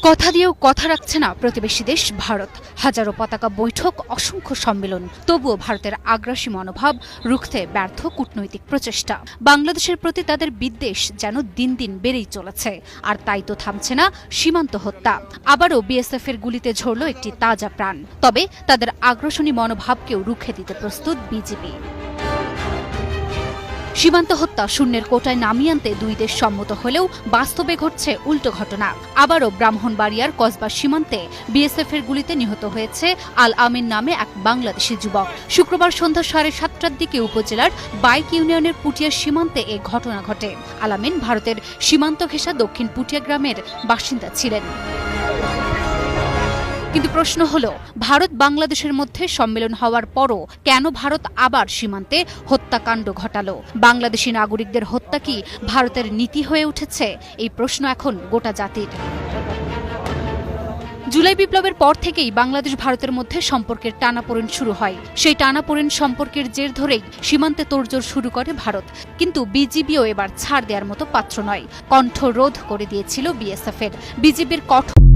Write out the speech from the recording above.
কথা দিয়েও কথা রাখছে না প্রতিবেশী দেশ ভারত। হাজারো পতাকা বৈঠক, অসংখ্য সম্মেলন, তবুও ভারতের আগ্রাসী মনোভাব রুখতে ব্যর্থ কূটনৈতিক প্রচেষ্টা। বাংলাদেশের প্রতি তাদের বিদ্বেষ যেন দিন দিন বেড়েই চলেছে। আর তাই তো থামছে না সীমান্ত হত্যা। আবারও বিএসএফ এর গুলিতে ঝরল একটি তাজা প্রাণ। তবে তাদের আগ্রাসনী মনোভাবকেও রুখে দিতে প্রস্তুত বিজিবি। সীমান্ত হত্যা শূন্যের কোটায় নামিয়ে আনতে দুই দেশ সম্মত হলেও বাস্তবে ঘটছে উল্টো ঘটনা। আবারও ব্রাহ্মণবাড়িয়ার কসবা সীমান্তে বিএসএফ এর গুলিতে নিহত হয়েছে আল আমিন নামে এক বাংলাদেশি যুবক। শুক্রবার সন্ধ্যা 7:30টার দিকে উপজেলার বাইক ইউনিয়নের পুটিয়া সীমান্তে এ ঘটনা ঘটে। আল আমিন ভারতের সীমান্ত ঘেঁষা দক্ষিণ পুটিয়া গ্রামের বাসিন্দা ছিলেন। কিন্তু প্রশ্ন হলো, ভারত বাংলাদেশের মধ্যে সম্মেলন হওয়ার পরও কেন ভারত আবার সীমান্তে হত্যাকাণ্ড ঘটালো? বাংলাদেশি নাগরিকদের হত্যা কি ভারতের নীতি হয়ে উঠেছে? এই প্রশ্ন এখন গোটা জাতির। জুলাই বিপ্লবের পর থেকেই বাংলাদেশ ভারতের মধ্যে সম্পর্কের টানাপোড়েন শুরু হয়। সেই টানাপোড়েন সম্পর্কের জের ধরেই সীমান্তে তোড়জোড় শুরু করে ভারত। কিন্তু বিজিবিও এবার ছাড় দেওয়ার মতো পাত্র নয়। কণ্ঠরোধ করে দিয়েছিল বিএসএফ এর। বিজিবির কঠোর